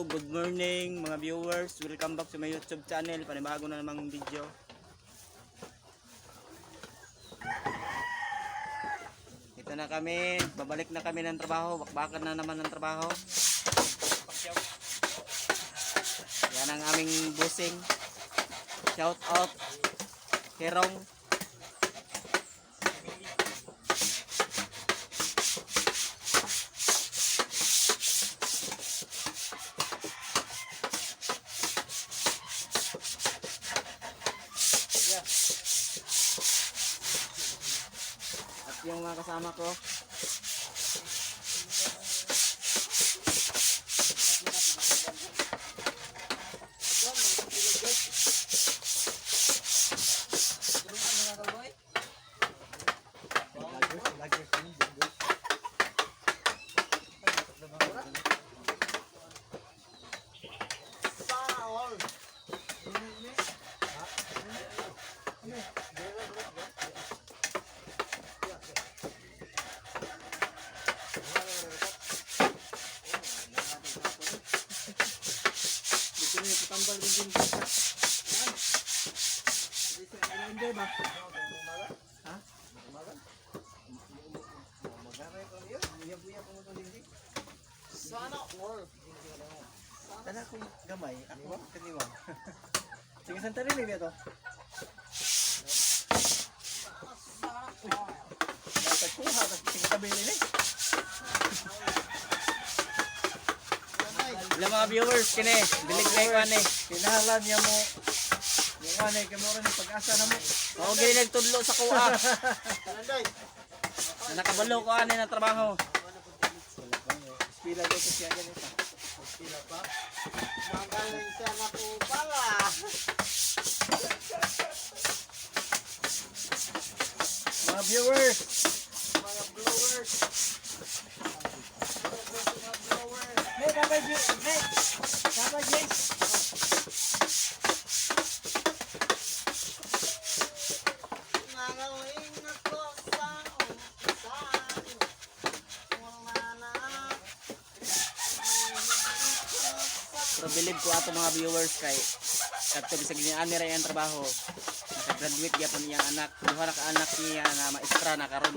good morning mga viewers. Welcome back to my YouTube channel. Panibago na namang video. Ito na kami, babalik na kami ng trabaho. Bakbakan na naman ng trabaho. Yan ang aming busing. Shout out Herong. Yung mga kasama ko. Tambal din din sa. Yan. Hindi ba? Ha? Magaray ko yun. Buya-buya ko mo din. Sana all. Sana ko gamay. Ako ba? Kaniwa. Sige santari ni to. Dapat ko ha sige kabili ni. Ilang mga viewers kini, bilig-bilig ko ani. Kinahalan niya mo. Yung anay kamo rin pag-asa na mo. Mao gini nagtudlo sa kuha. Nakabalo ko ani ng trabaho. Pila ko siya ganito. Pila pa. Magaling siya na po pala. Mga viewers, Mga blowers. hey Papa J, hey Papa J. Nangawing ako sa umpisan. Wala na. Pero bilib ko ato mga viewers kay kadto bisag ni ani ra ang trabaho. Naka-graduate gyapon iyang anak. Duha ra ka anak niya na maestra na karon.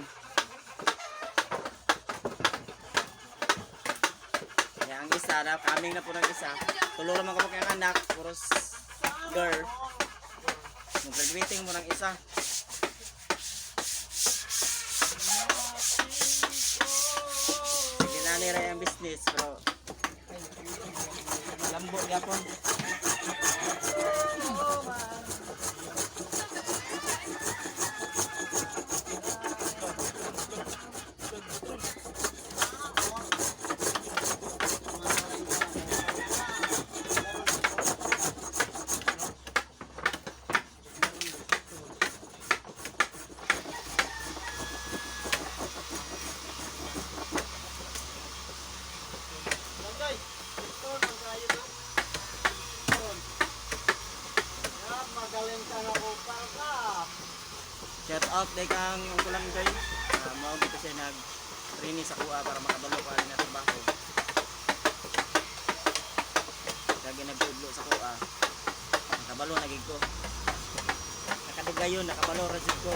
Kaya ang isa na kaming na po ng isa. Tulo ra man ko kay anak, puros girl. Mag-graduating mo ng isa. Sige na ni ra ang business pero lambo gyapon. Magaling ka na po pala. Shout out day kang yung kulang guy. Mao dito siya nag-trainee sa kuha para makabalo pa rin na trabaho. Kaya nagtudlo sa kuha. Nakabalo na gid ko. Nakadigayon, nakabalo ra jud ko.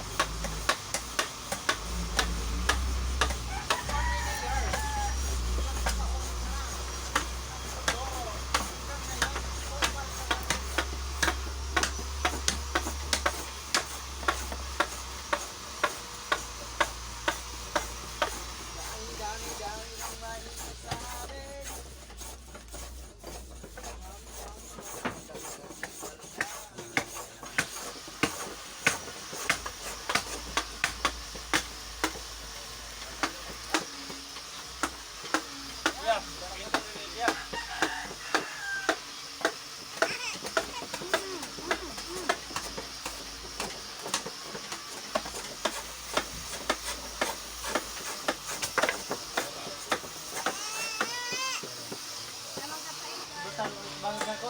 bangga ko.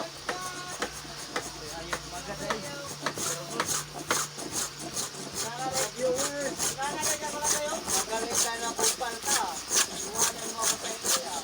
Ayun, maganda eh. Viewers, nananaga pala kayo? Magaling ka na kupal ka. Iwanan mo ako sa inyo.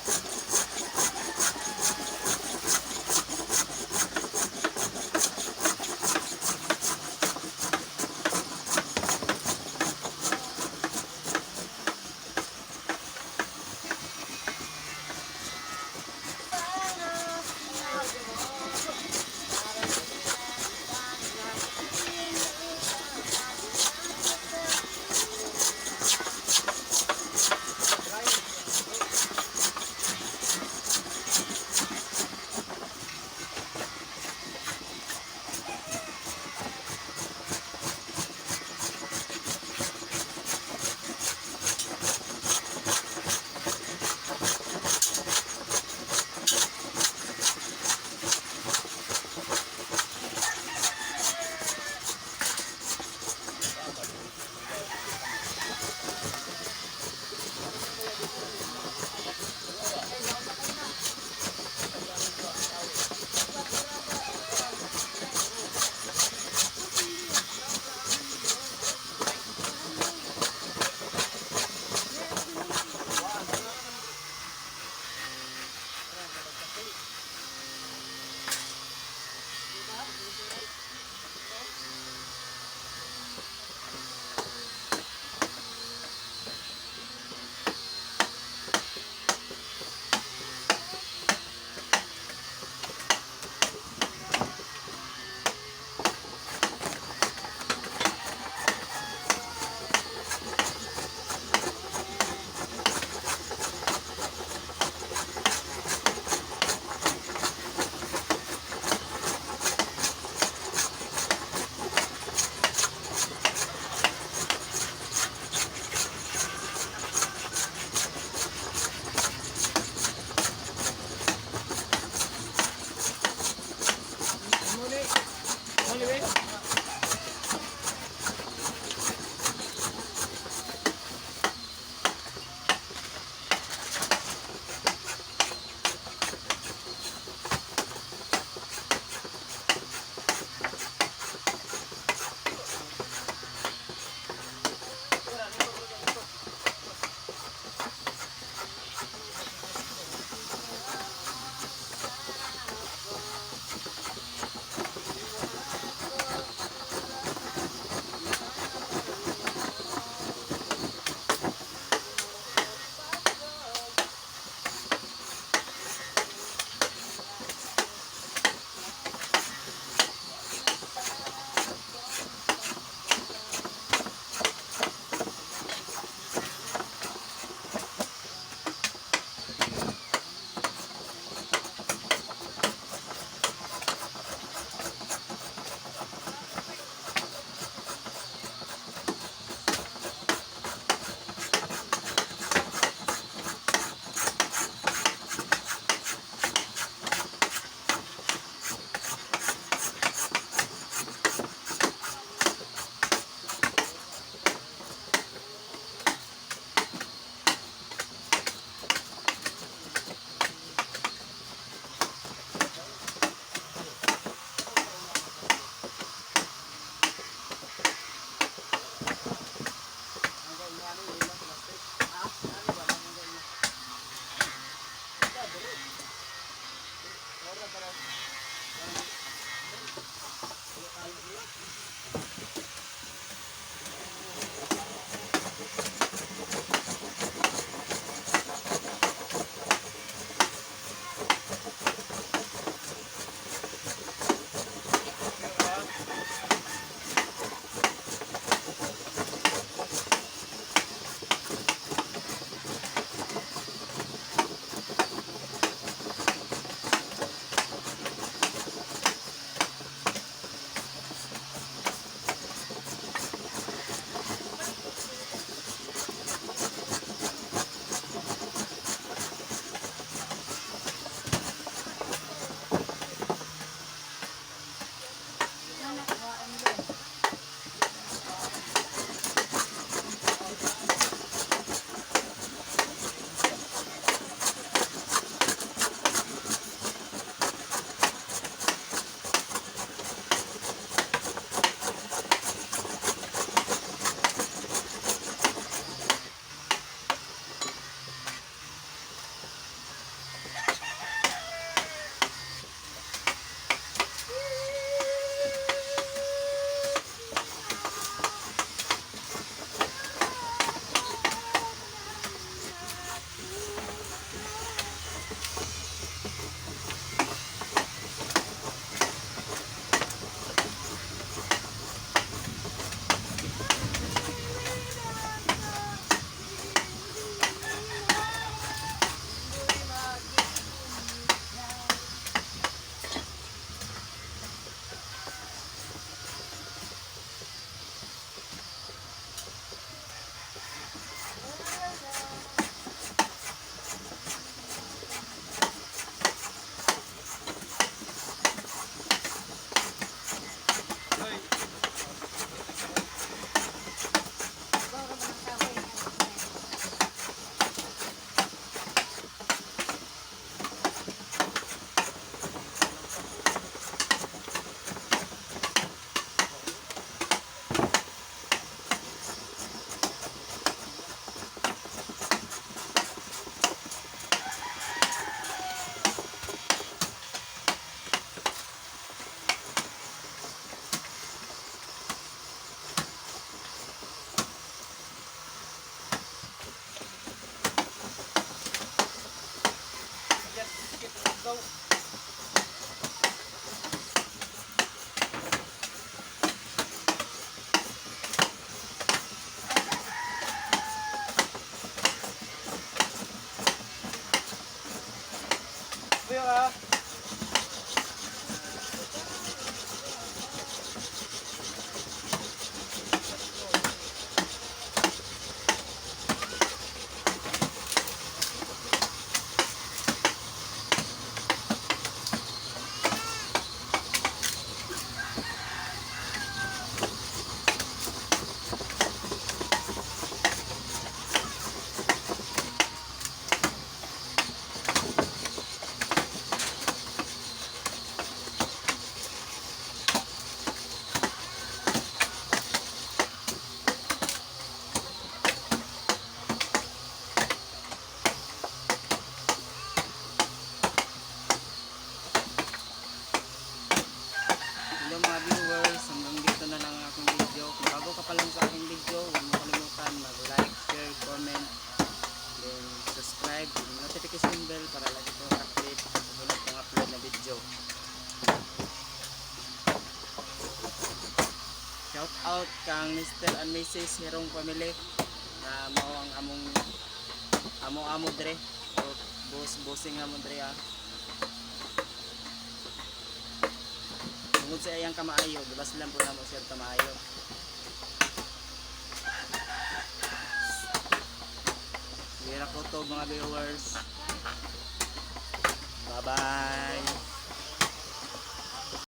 out kang Mr. and Mrs. Herong family na mao ang amo dre o bossing amon dre ah. Tungod sa iyang kamaayo, gabas lang po namo siya kamaayo. Gira ko to mga viewers.